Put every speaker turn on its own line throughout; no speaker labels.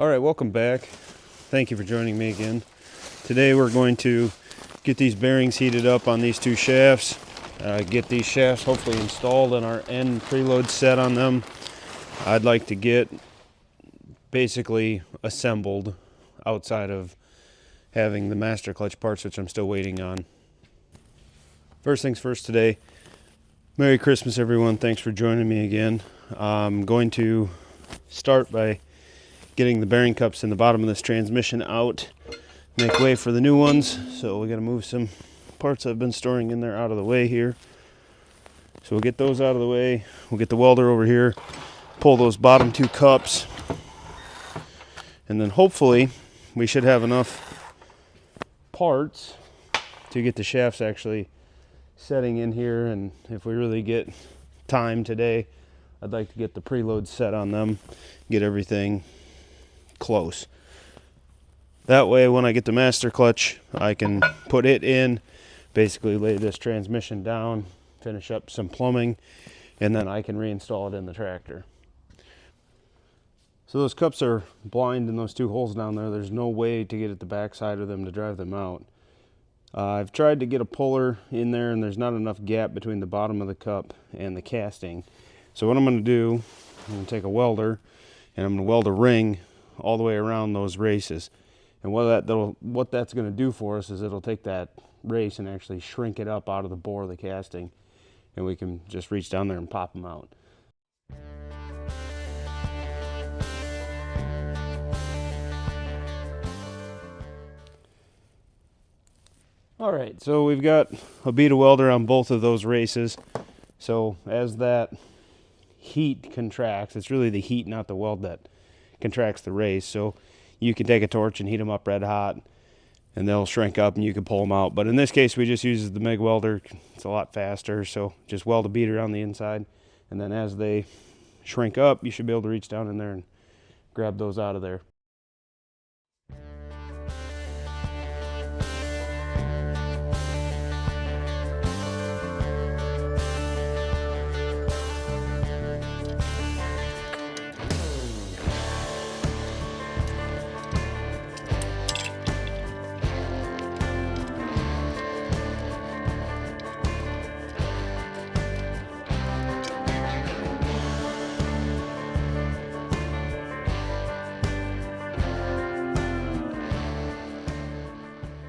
All right, welcome back. Thank you for joining me again. Today we're going to get these bearings heated up on these two shafts, get these shafts hopefully installed and our end preload set on them. I'd like to get basically assembled outside of having the master clutch parts, which I'm still waiting on. First things first today, Merry Christmas everyone. Thanks for joining me again. I'm going to start by getting the bearing cups in the bottom of this transmission out, make way for the new ones. So we got to move some parts I've been storing in there out of the way here. So we'll get those out of the way. We'll get the welder over here, pull those bottom two cups, and then hopefully we should have enough parts to get the shafts actually setting in here. And if we really get time today, I'd like to get the preload set on them, get everything close. That way when I get the master clutch, I can put it in, basically lay this transmission down, finish up some plumbing, and then I can reinstall it in the tractor. So those cups are blind in those two holes down there. There's no way to get at the back side of them to drive them out. I've tried to get a puller in there and there's not enough gap between the bottom of the cup and the casting. So what I'm going to do, I'm going to take a welder and I'm going to weld a ring all the way around those races. And what that's going to do for us is it'll take that race and actually shrink it up out of the bore of the casting, and we can just reach down there and pop them out. All right, so we've got a bead of welder on both of those races. So as that heat contracts, it's really the heat, not the weld, that contracts the race. So you can take a torch and heat them up red hot and they'll shrink up and you can pull them out. But in this case, we just use the MIG welder. It's a lot faster. So just weld a bead around the inside, and then as they shrink up, you should be able to reach down in there and grab those out of there.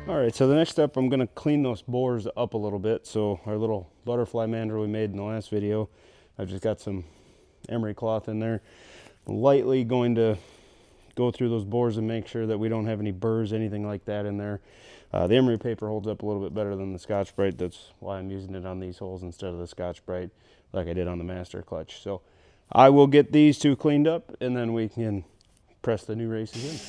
Alright, so the next step, I'm going to clean those bores up a little bit. So our little butterfly mandrel we made in the last video, I've just got some emery cloth in there. Lightly going to go through those bores and make sure that we don't have any burrs, anything like that in there. The emery paper holds up a little bit better than the Scotch-Brite. That's why I'm using it on these holes instead of the Scotch-Brite like I did on the master clutch. So I will get these two cleaned up and then we can press the new races in.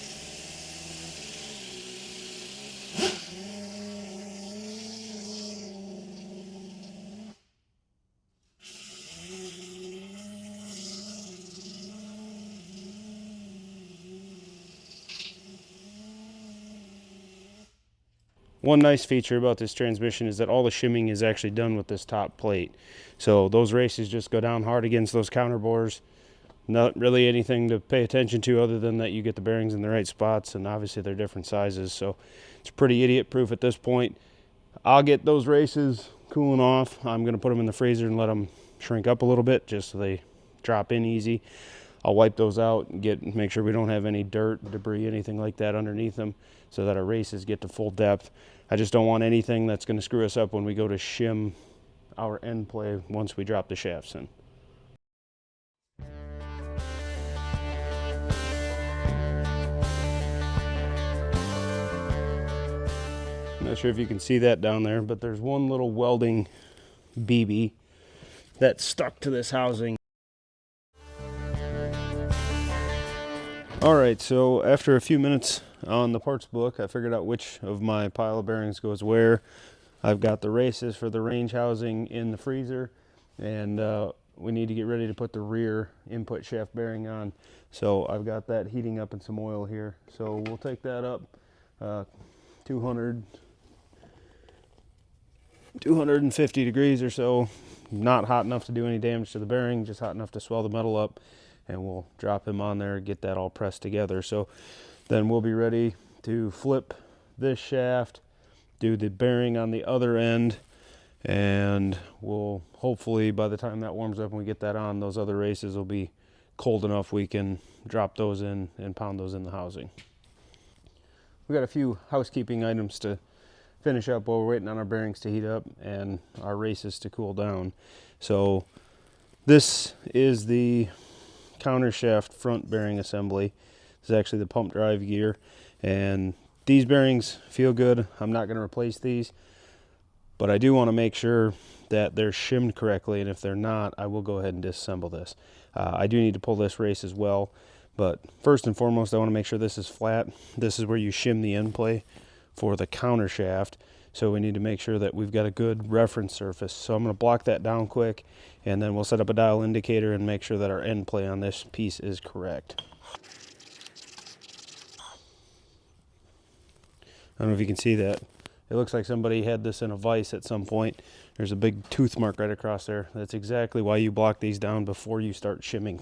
One nice feature about this transmission is that all the shimming is actually done with this top plate. So those races just go down hard against those counter bores. Not really anything to pay attention to other than that you get the bearings in the right spots, and obviously they're different sizes. So it's pretty idiot proof at this point. I'll get those races cooling off. I'm going to put them in the freezer and let them shrink up a little bit just so they drop in easy. I'll wipe those out and make sure we don't have any dirt, debris, anything like that underneath them so that our races get to full depth. I just don't want anything that's going to screw us up when we go to shim our end play once we drop the shafts in. I'm not sure if you can see that down there, but there's one little welding BB that's stuck to this housing. Alright, so after a few minutes on the parts book, I figured out which of my pile of bearings goes where. I've got the races for the range housing in the freezer, and we need to get ready to put the rear input shaft bearing on. So I've got that heating up in some oil here. So we'll take that up 250 degrees or so. Not hot enough to do any damage to the bearing, just hot enough to swell the metal up. and we'll drop him on there, get that all pressed together. So then we'll be ready to flip this shaft, do the bearing on the other end, and we'll hopefully, by the time that warms up and we get that on, those other races will be cold enough we can drop those in and pound those in the housing. We got a few housekeeping items to finish up while we're waiting on our bearings to heat up and our races to cool down. So this is the counter shaft front bearing assembly. This is actually the pump drive gear, and these bearings feel good. I'm not going to replace these, but I do want to make sure that they're shimmed correctly, and if they're not, I will go ahead and disassemble this. I do need to pull this race as well, but first and foremost, I want to make sure this is flat. This is where you shim the end play for the counter shaft, so we need to make sure that we've got a good reference surface. So I'm going to block that down quick, and then we'll set up a dial indicator and make sure that our end play on this piece is correct. I don't know if you can see that. It looks like somebody had this in a vise at some point. There's a big tooth mark right across there. That's exactly why you block these down before you start shimming.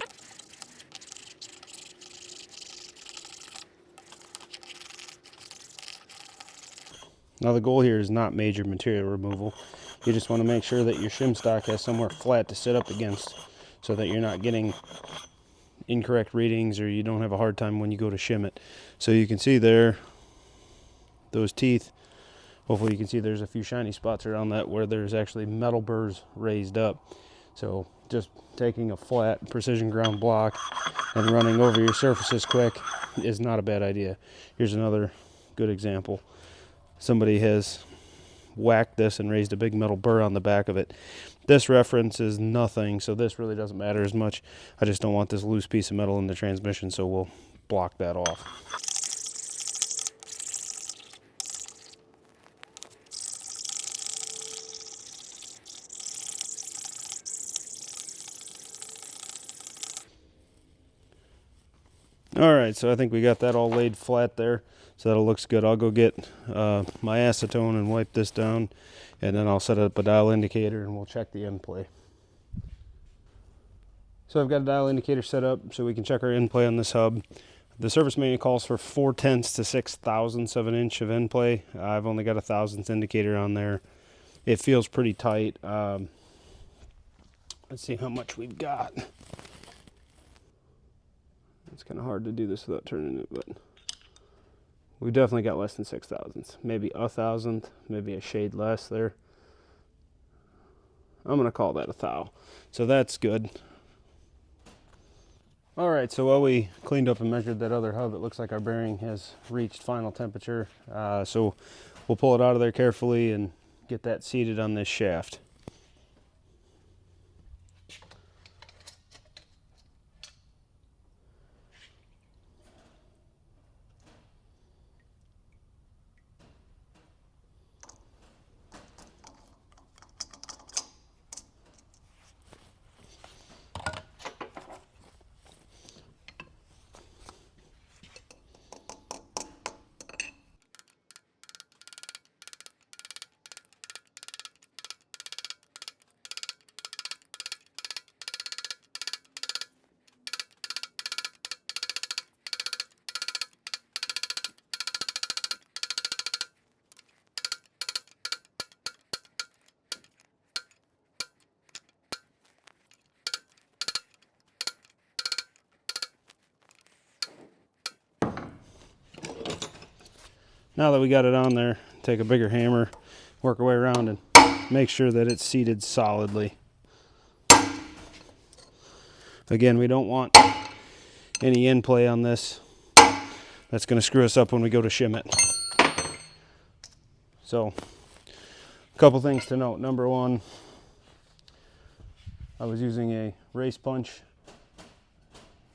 Now the goal here is not major material removal. You just want to make sure that your shim stock has somewhere flat to sit up against so that you're not getting incorrect readings or you don't have a hard time when you go to shim it. So you can see there, those teeth, hopefully you can see there's a few shiny spots around that where there's actually metal burrs raised up. So just taking a flat precision ground block and running over your surfaces quick is not a bad idea. Here's another good example. Somebody has whacked this and raised a big metal burr on the back of it. This reference is nothing, so this really doesn't matter as much. I just don't want this loose piece of metal in the transmission, so we'll block that off. All right, so I think we got that all laid flat there, so that looks good. I'll go get my acetone and wipe this down, and then I'll set up a dial indicator and we'll check the end play. So I've got a dial indicator set up so we can check our end play on this hub. The service manual calls for 4/10 to 6/1000 of an inch of end play. I've only got a thousandths indicator on there. It feels pretty tight. Let's see how much we've got. It's kind of hard to do this without turning it, but we've definitely got less than 6/1000. Maybe a thousandth, maybe a shade less there. I'm going to call that a thou. So that's good. All right, so while we cleaned up and measured that other hub, it looks like our bearing has reached final temperature. So we'll pull it out of there carefully and get that seated on this shaft. Now that we got it on there, take a bigger hammer, work our way around and make sure that it's seated solidly. Again, we don't want any end play on this. That's going to screw us up when we go to shim it. So, a couple things to note. Number one, I was using a race punch.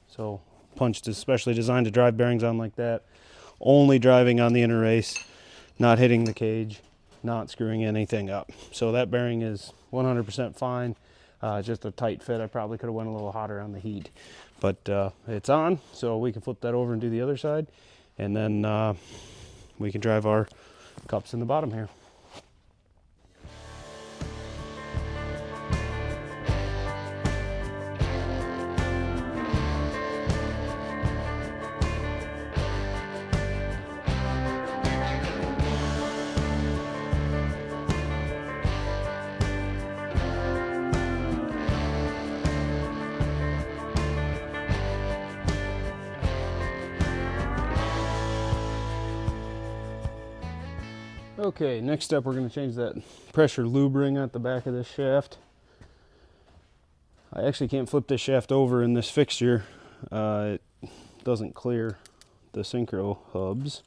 So, punch is especially designed to drive bearings on like that. Only driving on the inner race, not hitting the cage, not screwing anything up. So that bearing is 100% fine. Just a tight fit. I probably could have went a little hotter on the heat, but it's on, so we can flip that over and do the other side, and then we can drive our cups in the bottom here. Okay, next up we're going to change that pressure lube ring at the back of this shaft. I actually can't flip this shaft over in this fixture. It doesn't clear the synchro hubs,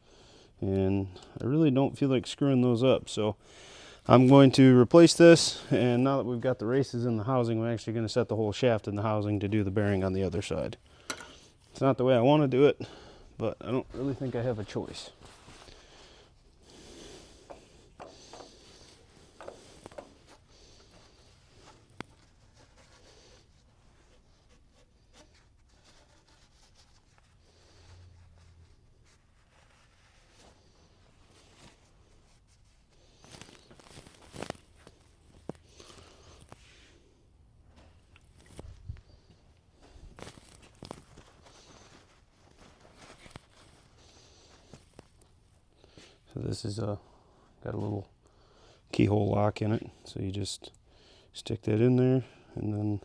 and I really don't feel like screwing those up, so I'm going to replace this. And now that we've got the races in the housing, we're actually going to set the whole shaft in the housing to do the bearing on the other side. It's not the way I want to do it, but I don't really think I have a choice. So this is got a little keyhole lock in it, so you just stick that in there and then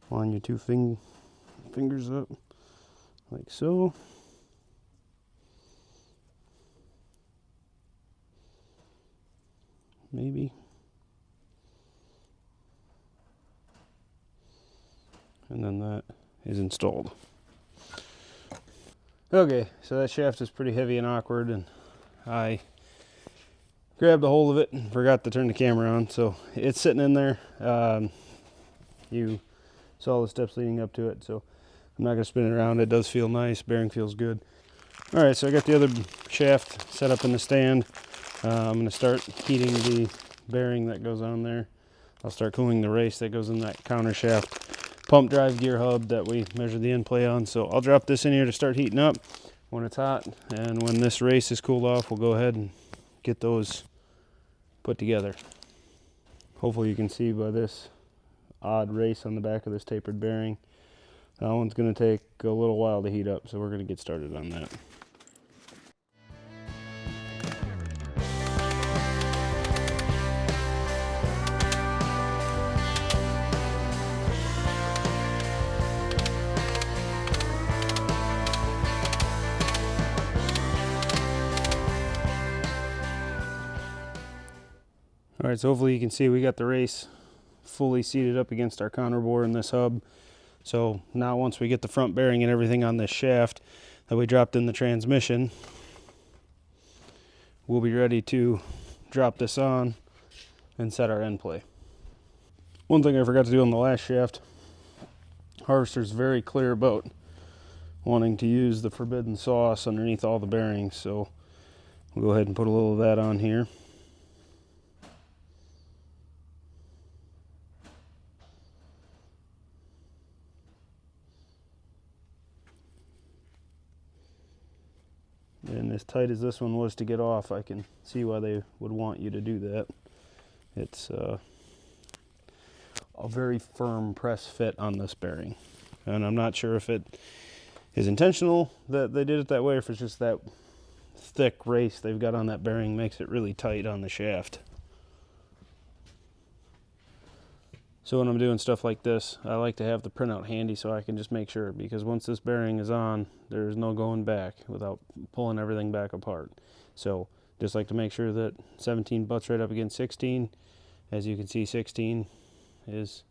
line your two fingers up like so. Maybe. And then that is installed. Okay, so that shaft is pretty heavy and awkward, and I grabbed a hold of it and forgot to turn the camera on, so it's sitting in there. You saw the steps leading up to it, so I'm not going to spin it around. It does feel nice. Bearing feels good. All right, so I got the other shaft set up in the stand. I'm going to start heating the bearing that goes on there. I'll start cooling the race that goes in that counter shaft pump drive gear hub that we measured the end play on. So I'll drop this in here to start heating up when it's hot, and when this race is cooled off, we'll go ahead and get those put together. Hopefully you can see by this odd race on the back of this tapered bearing. That one's going to take a little while to heat up, so we're going to get started on that. All right, so hopefully you can see we got the race fully seated up against our counterbore in this hub. So now once we get the front bearing and everything on this shaft that we dropped in the transmission, we'll be ready to drop this on and set our end play. One thing I forgot to do on the last shaft, Harvester's very clear about wanting to use the forbidden sauce underneath all the bearings, so we'll go ahead and put a little of that on here. And as tight as this one was to get off, I can see why they would want you to do that. It's a very firm press fit on this bearing. And I'm not sure if it is intentional that they did it that way, or if it's just that thick race they've got on that bearing makes it really tight on the shaft. So when I'm doing stuff like this, I like to have the printout handy so I can just make sure, because once this bearing is on, there's no going back without pulling everything back apart. So just like to make sure that 17 butts right up against 16. As you can see, 16 is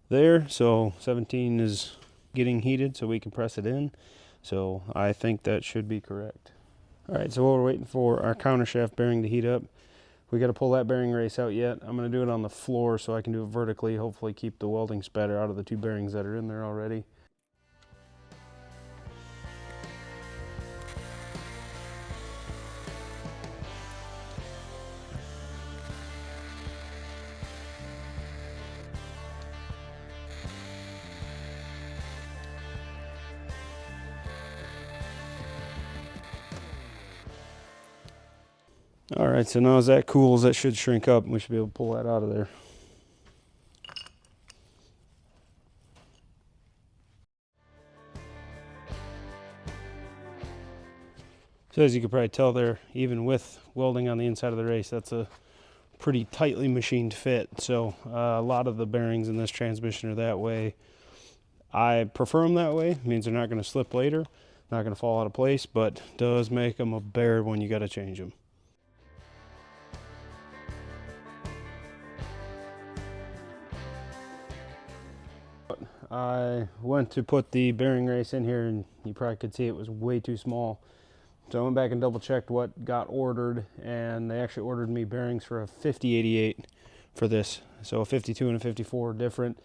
there, so 17 is getting heated so we can press it in. So I think that should be correct. All right, so while we're waiting for our counter shaft bearing to heat up, we got to pull that bearing race out yet. I'm going to do it on the floor so I can do it vertically, hopefully keep the welding spatter out of the two bearings that are in there already. All right, so now as that cools, that should shrink up and we should be able to pull that out of there. So as you can probably tell there, even with welding on the inside of the race, that's a pretty tightly machined fit. So a lot of the bearings in this transmission are that way. I prefer them that way. It means they're not going to slip later, not going to fall out of place, but does make them a bear when you got to change them. I went to put the bearing race in here, and you probably could see it was way too small. So I went back and double checked what got ordered, and they actually ordered me bearings for a 5088 for this. So a 52 and a 54 different.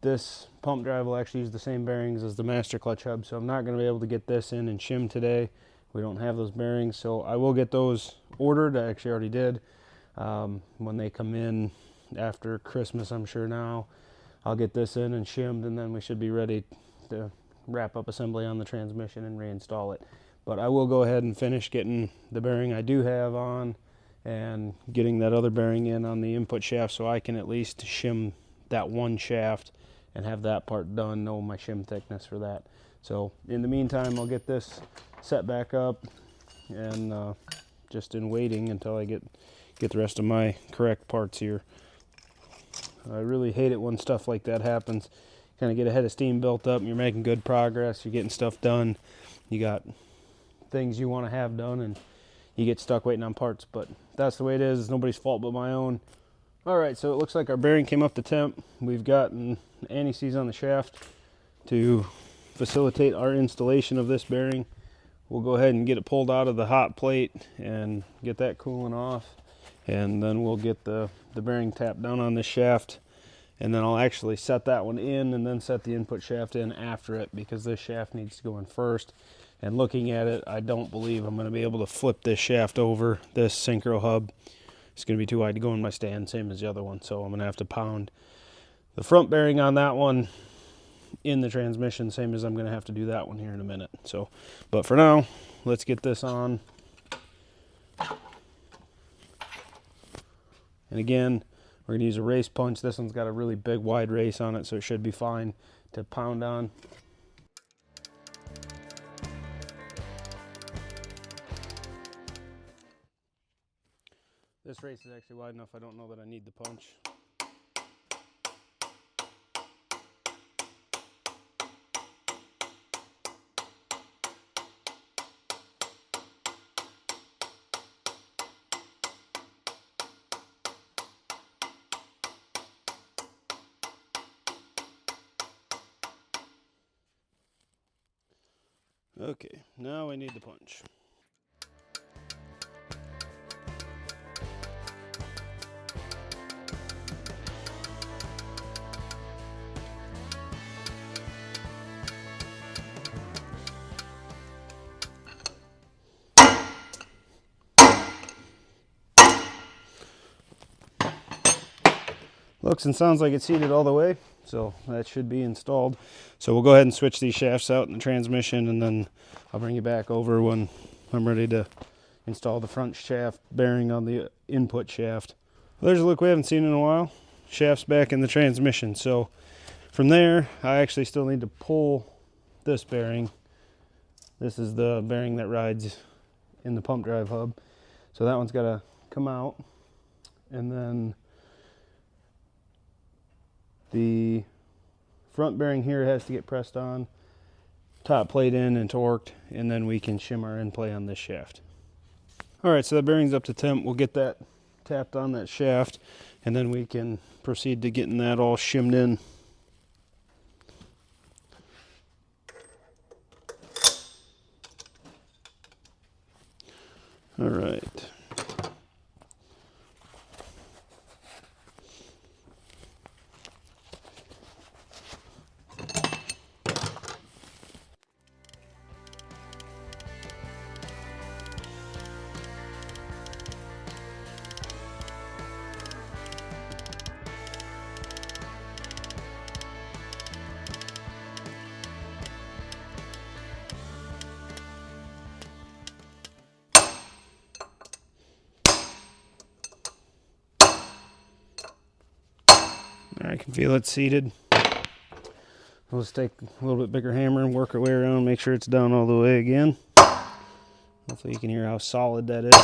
This pump drive will actually use the same bearings as the master clutch hub, so I'm not going to be able to get this in and shim today. We don't have those bearings, so I will get those ordered. I actually already did. When they come in after Christmas, I'm sure now, I'll get this in and shimmed, and then we should be ready to wrap up assembly on the transmission and reinstall it. But I will go ahead and finish getting the bearing I do have on and getting that other bearing in on the input shaft, so I can at least shim that one shaft and have that part done, know my shim thickness for that. So in the meantime, I'll get this set back up, and just in waiting until I get the rest of my correct parts here. I really hate it when stuff like that happens. Kind of get a head of steam built up and you're making good progress, you're getting stuff done, you got things you want to have done, and you get stuck waiting on parts. But that's the way it is. It's nobody's fault but my own. Alright, so it looks like our bearing came up to temp. We've gotten anti-seize on the shaft to facilitate our installation of this bearing. We'll go ahead and get it pulled out of the hot plate and get that cooling off, and then we'll get the bearing tapped down on this shaft, and then I'll actually set that one in and then set the input shaft in after it, because this shaft needs to go in first. And looking at it, I don't believe I'm going to be able to flip this shaft over this synchro hub. It's going to be too wide to go in my stand, same as the other one, so I'm going to have to pound the front bearing on that one in the transmission, same as I'm going to have to do that one here in a minute. So, but for now, let's get this on. And again, we're going to use a race punch. This one's got a really big wide race on it, so it should be fine to pound on. This race is actually wide enough, I don't know that I need the punch. Okay, now I need the punch. Looks and sounds like it's seated all the way, so that should be installed. So we'll go ahead and switch these shafts out in the transmission, and then I'll bring you back over when I'm ready to install the front shaft bearing on the input shaft. Well, there's a look we haven't seen in a while. Shaft's back in the transmission. So from there, I actually still need to pull this bearing. This is the bearing that rides in the pump drive hub. So that one's got to come out, and then the front bearing here has to get pressed on, top plate in and torqued, and then we can shim our end play on this shaft. Alright, so that bearing's up to temp. We'll get that tapped on that shaft, and then we can proceed to getting that all shimmed in. Alright. I can feel it seated. Let's take a little bit bigger hammer and work our way around, make sure it's down all the way again. Hopefully you can hear how solid that is.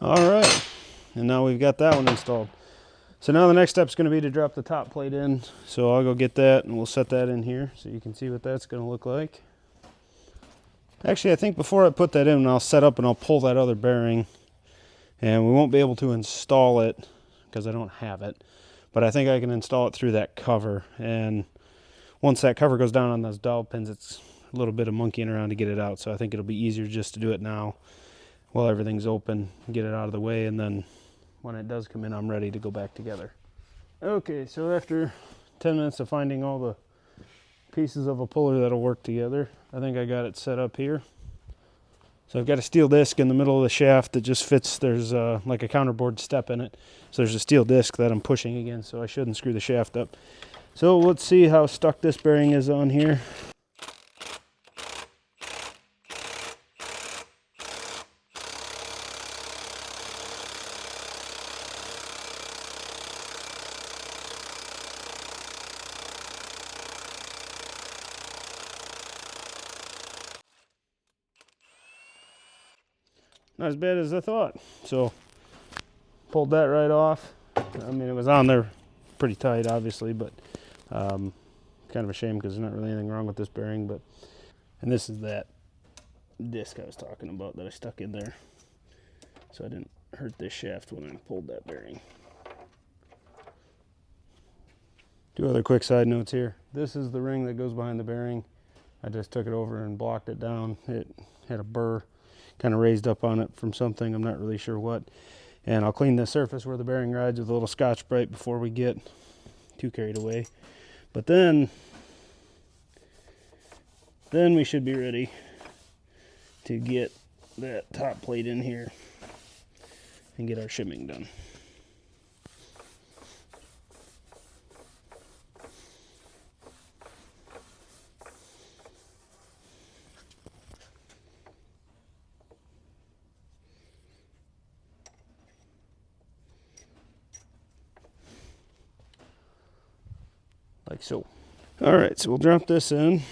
Alright, and now we've got that one installed. So now the next step is going to be to drop the top plate in. So I'll go get that and we'll set that in here so you can see what that's going to look like. Actually, I think before I put that in, I'll set up and I'll pull that other bearing And we won't be able to install it because I don't have it, but I think I can install it through that cover. And once that cover goes down on those dowel pins, it's a little bit of monkeying around to get it out. So I think it'll be easier just to do it now while everything's open, get it out of the way, and then when it does come in, I'm ready to go back together. Okay, so after 10 minutes of finding all the pieces of a puller that'll work together, I think I got it set up here. So I've got a steel disc in the middle of the shaft that just fits. There's like a counterboard step in it. So there's a steel disc that I'm pushing against, so I shouldn't screw the shaft up. So let's see how stuck this bearing is on here. Not as bad as I thought. So pulled that right off. I mean, it was on there pretty tight, obviously, but kind of a shame because there's not really anything wrong with this bearing. But and this is that disc I was talking about that I stuck in there, so I didn't hurt this shaft when I pulled that bearing. Two other quick side notes here. This is the ring that goes behind the bearing. I just took it over and blocked it down. It had a burr kind of raised up on it from something, I'm not really sure what. And I'll clean the surface where the bearing rides with a little Scotch-Brite before we get too carried away. But then we should be ready to get that top plate in here and get our shimming done. Like so. All right, so we'll drop this in.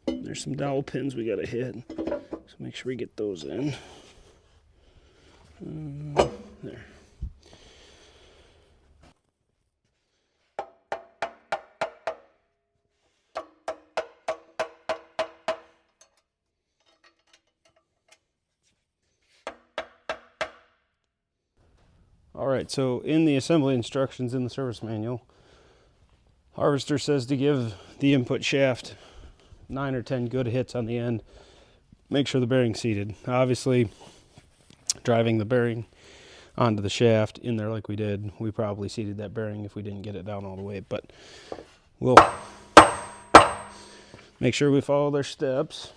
There's some dowel pins we gotta hit, so make sure we get those in. There. Alright, so in the assembly instructions in the service manual, Harvester says to give the input shaft 9 or 10 good hits on the end. Make sure the bearing's seated. Obviously, driving the bearing onto the shaft in there like we did, we probably seated that bearing if we didn't get it down all the way, but we'll make sure we follow their steps.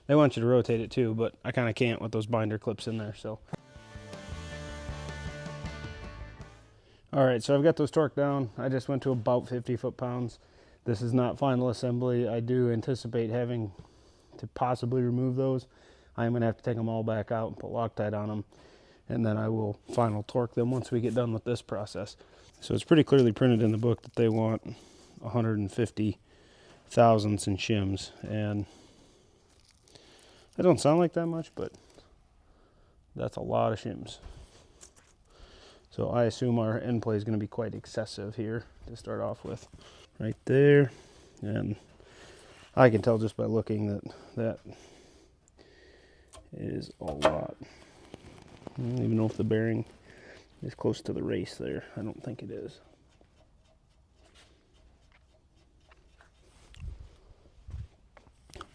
They want you to rotate it too, but I kind of can't with those binder clips in there, so. All right, so I've got those torqued down. I just went to about 50 foot-pounds. This is not final assembly. I do anticipate having to possibly remove those. I am gonna have to take them all back out and put Loctite on them, and then I will final torque them once we get done with this process. So it's pretty clearly printed in the book that they want 150 thousandths in shims, and that don't sound like that much, but that's a lot of shims. So I assume our end play is going to be quite excessive here to start off with. Right there. And I can tell just by looking that that is a lot. I don't even know if the bearing is close to the race there. I don't think it is.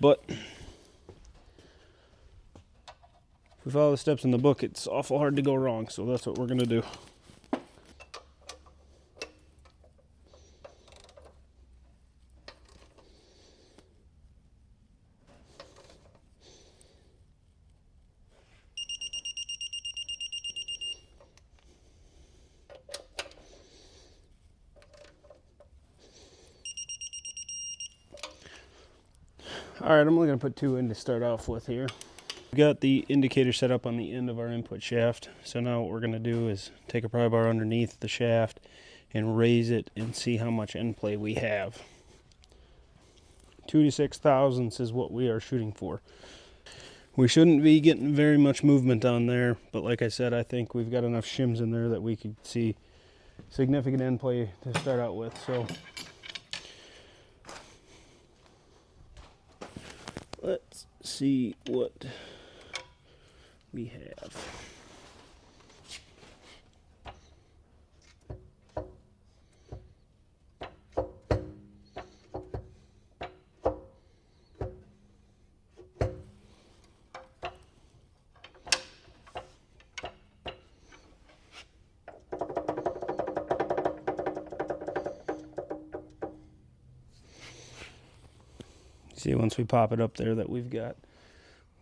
But if we follow the steps in the book, it's awful hard to go wrong, so that's what we're going to do. All right, I'm only going to put 2 in to start off with here. We've got the indicator set up on the end of our input shaft. So now what we're going to do is take a pry bar underneath the shaft and raise it and see how much end play we have. 2 to 6 thousandths is what we are shooting for. We shouldn't be getting very much movement on there, but like I said, I think we've got enough shims in there that we could see significant end play to start out with. So let's see what we have. See, once we pop it up there that we've got,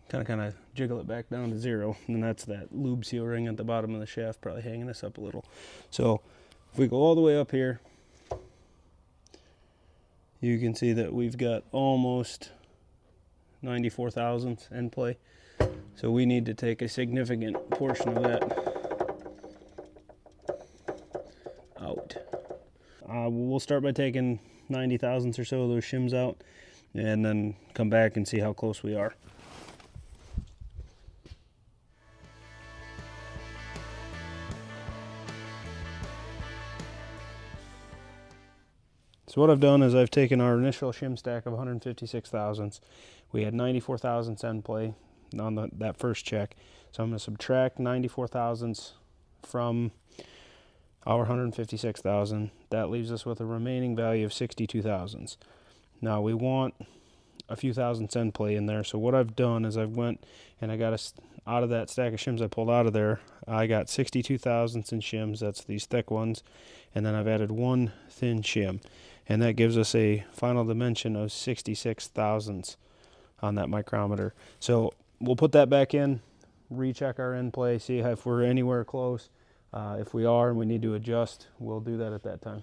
kind of jiggle it back down to 0, and that's that lube seal ring at the bottom of the shaft probably hanging us up a little. So if we go all the way up here, you can see that we've got almost 94 thousandths end play. So we need to take a significant portion of that out. We'll start by taking 90 thousandths or so of those shims out, and then come back and see how close we are. So what I've done is I've taken our initial shim stack of 156 thousandths. We had 94 thousandths end play on that first check. So I'm going to subtract 94 thousandths from our 156 thousand. That leaves us with a remaining value of 62 thousandths. Now we want a few thousandths end play in there. So what I've done is I've went and I got out of that stack of shims I pulled out of there, I got 62 thousandths in shims. That's these thick ones. And then I've added one thin shim. And that gives us a final dimension of 66 thousandths on that micrometer. So we'll put that back in, recheck our end play, see if we're anywhere close. If we are and we need to adjust, we'll do that at that time.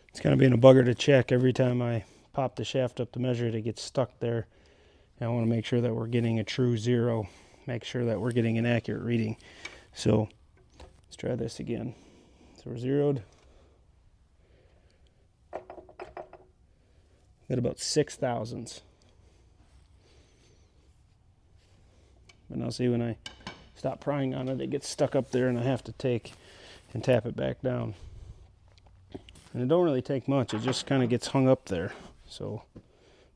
It's kind of being a bugger to check every time I pop the shaft up to measure it. It gets stuck there. And I want to make sure that we're getting a true 0, make sure that we're getting an accurate reading. So let's try this again. So we're zeroed. Got about 6 thousandths. And I'll see when I stop prying on it, it gets stuck up there and I have to take and tap it back down. And it don't really take much, it just kind of gets hung up there. So I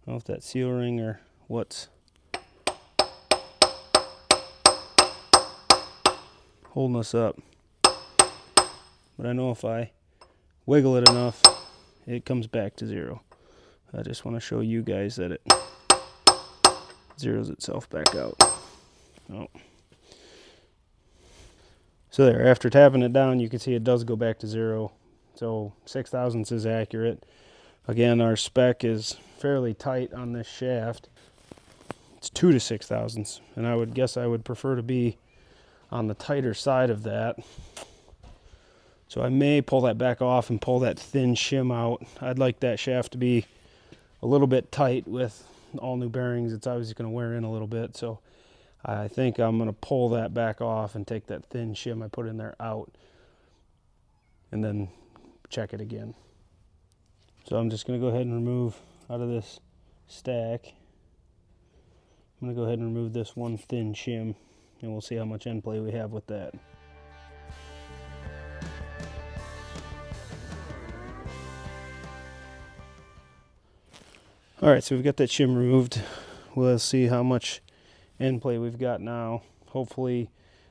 don't know if that's seal ring or what's holding us up. But I know if I wiggle it enough, it comes back to 0. I just want to show you guys that it zeroes itself back out. Oh. So there, after tapping it down, you can see it does go back to 0. So 6 thousandths is accurate. Again, our spec is fairly tight on this shaft. It's 2 to 6 thousandths, and I would guess I would prefer to be on the tighter side of that. So I may pull that back off and pull that thin shim out. I'd like that shaft to be a little bit tight. With all new bearings, it's obviously going to wear in a little bit. So I think I'm going to pull that back off and take that thin shim I put in there out, and then check it again. So I'm just going to go ahead and remove out of this stack. I'm going to go ahead and remove this one thin shim, and we'll see how much end play we have with that. Alright, so we've got that shim removed. We'll see how much end play we've got now. Hopefully,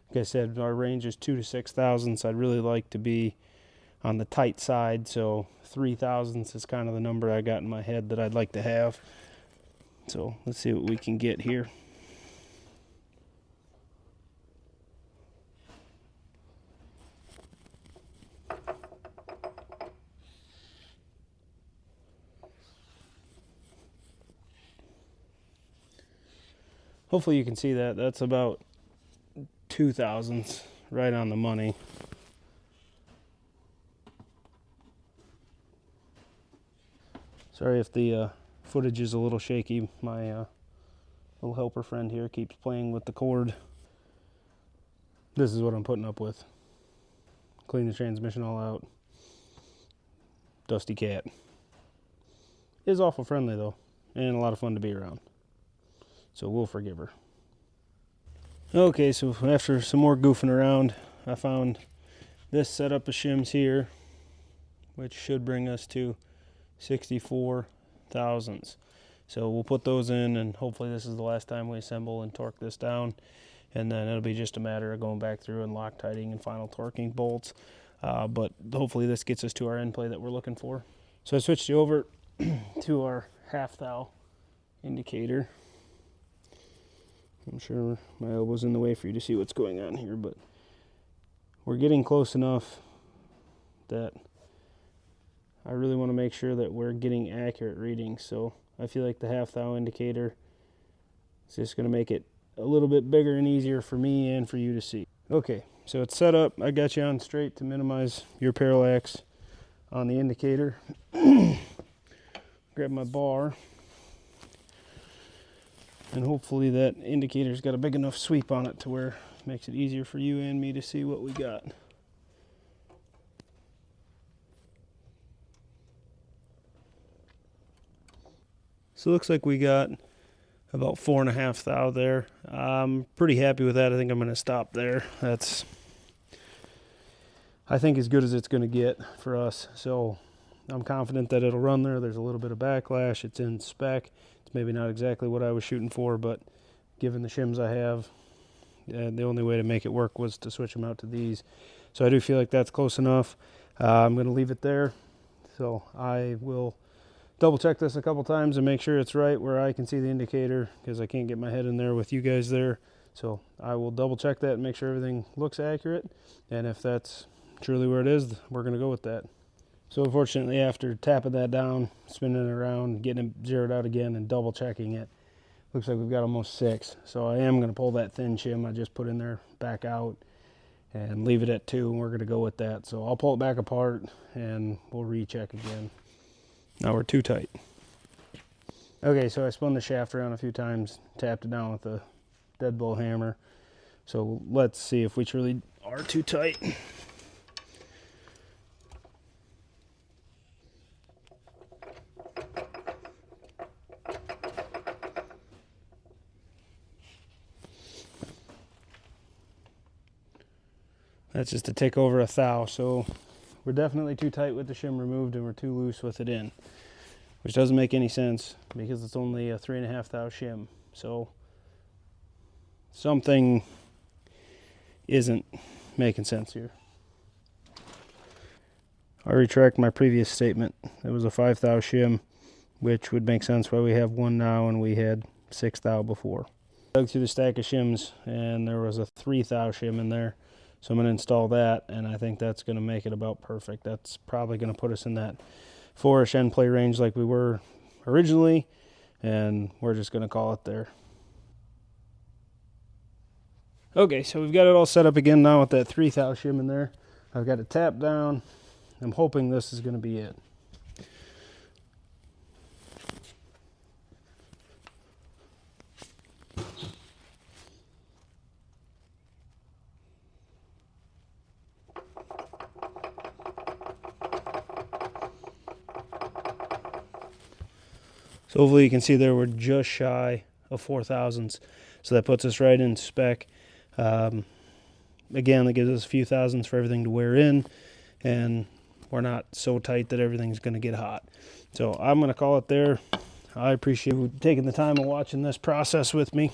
like I said, our range is 2 to 6 thousandths. I'd really like to be on the tight side, so 3 thousandths is kind of the number I got in my head that I'd like to have. So let's see what we can get here. Hopefully you can see that. That's about 2 thousandths, right on the money. Sorry if the footage is a little shaky. My little helper friend here keeps playing with the cord. This is what I'm putting up with. Clean the transmission all out. Dusty cat. Is awful friendly though, and a lot of fun to be around. So we'll forgive her. Okay, so after some more goofing around, I found this setup of shims here, which should bring us to 64 thousandths. So we'll put those in, and hopefully this is the last time we assemble and torque this down, and then it'll be just a matter of going back through and Loctiting and final torquing bolts. But hopefully this gets us to our end play that we're looking for. So I switched you over to our half thou indicator. I'm sure my elbow's in the way for you to see what's going on here, but we're getting close enough that I really want to make sure that we're getting accurate readings. So I feel like the half thou indicator is just going to make it a little bit bigger and easier for me and for you to see. Okay, so it's set up. I got you on straight to minimize your parallax on the indicator. Grab my bar, and hopefully that indicator's got a big enough sweep on it to where it makes it easier for you and me to see what we got. So it looks like we got about 4.5 thou there. I'm pretty happy with that. I think I'm going to stop there. That's, I think, as good as it's going to get for us. So I'm confident that it'll run there. There's a little bit of backlash. It's in spec. It's maybe not exactly what I was shooting for, but given the shims I have, the only way to make it work was to switch them out to these. So I do feel like that's close enough. I'm going to leave it there. So I will double check this a couple times and make sure it's right where I can see the indicator, because I can't get my head in there with you guys there. So I will double check that and make sure everything looks accurate. And if that's truly where it is, we're going to go with that. So unfortunately, after tapping that down, spinning it around, getting it zeroed out again, and double checking it, looks like we've got almost 6. So I am going to pull that thin shim I just put in there back out and leave it at 2, and we're going to go with that. So I'll pull it back apart and we'll recheck again. Now we're too tight. Okay, so I spun the shaft around a few times, tapped it down with a deadbolt hammer. So let's see if we truly are too tight. That's just to take over 1 thou. So we're definitely too tight with the shim removed, and we're too loose with it in, which doesn't make any sense because it's only a 3.5 thou shim. So something isn't making sense here. I retract my previous statement. It was a 5 thou shim, which would make sense why we have 1 now and we had 6 thou before. Dug through the stack of shims and there was a 3 thou shim in there. So I'm going to install that, and I think that's going to make it about perfect. That's probably going to put us in that 4-ish end play range like we were originally, and we're just going to call it there. Okay, so we've got it all set up again now with that 3 thou shim in there. I've got it tapped down. I'm hoping this is going to be it. So hopefully you can see there we're just shy of 4 thousandths. So that puts us right in spec. Again, that gives us a few thousandths for everything to wear in, and we're not so tight that everything's going to get hot. So I'm going to call it there. I appreciate you taking the time and watching this process with me.